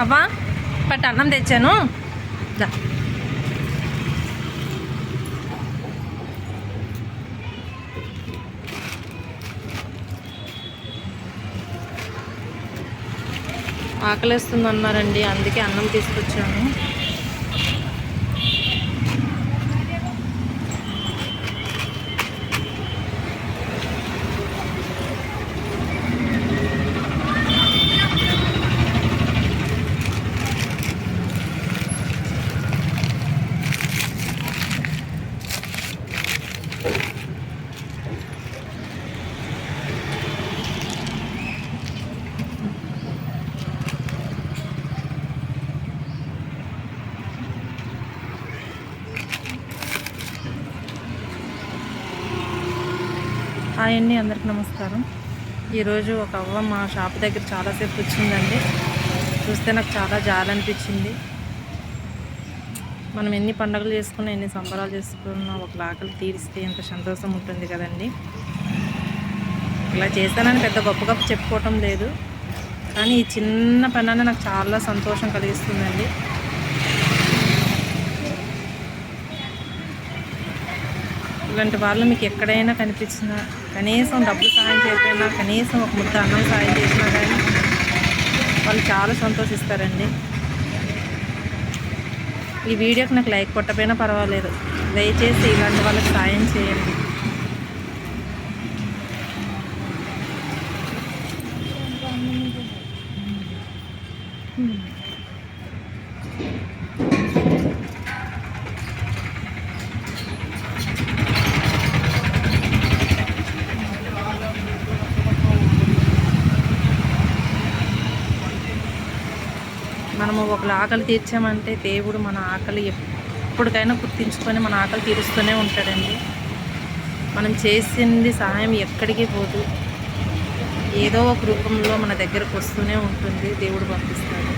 అవ్వా పట్టు అన్నం తెచ్చాను దా. ఆకలిస్తుంది అన్నారండి, అందుకే అన్నం తీసుకొచ్చాను. హాయ్ అండి, అందరికీ నమస్కారం. ఈరోజు ఒక అవ్వ మా షాప్ దగ్గర చాలాసేపు వచ్చిందండి. చూస్తే నాకు చాలా జాలి అనిపించింది. మనం ఎన్ని పండుగలు చేసుకున్నా, ఎన్ని సంబరాలు చేసుకున్నా ఒక ఆకలి తీరిస్తే ఎంత సంతోషం ఉంటుంది కదండి. ఇలా చేస్తానని పెద్ద గొప్ప చెప్పుకోవటం లేదు, కానీ ఈ చిన్న పని నాకు చాలా సంతోషం కలిగిస్తుందండి. ఇలాంటి వాళ్ళు మీకు ఎక్కడైనా కనిపించినా, కనీసం డబ్బులు సాయం చేయకపోయినా, కనీసం ఒక ముద్ద అన్నం సాయం చేసినా కానీ వాళ్ళు చాలా సంతోషిస్తారండి. ఈ వీడియోకి నాకు లైక్ కొట్టకపోయినా పర్వాలేదు, దయచేసి ఇలాంటి వాళ్ళకి సాయం చేయండి. మనము ఒకళ్ళ ఆకలి తీర్చామంటే దేవుడు మన ఆకలి ఎప్పటికైనా గుర్తించుకొని మన ఆకలి తీరుస్తూనే ఉంటాడండి. మనం చేసింది సహాయం ఎక్కడికి పోదు, ఏదో ఒక రూపంలో మన దగ్గరకు వస్తూనే ఉంటుంది, దేవుడు పంపిస్తాడు.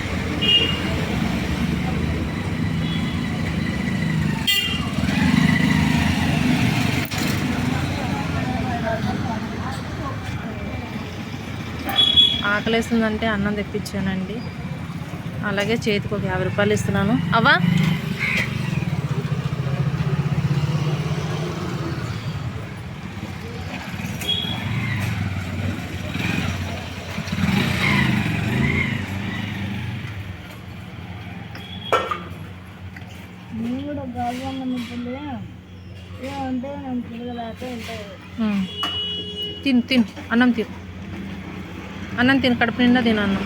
ఆకలేస్తుందంటే అన్నం తెప్పించానండి. అలాగే చేతికి ఒక 50 రూపాయలు ఇస్తున్నాను. అవ్వా తిను అన్నం తిను, కడుపు నిండా తిను అన్నం.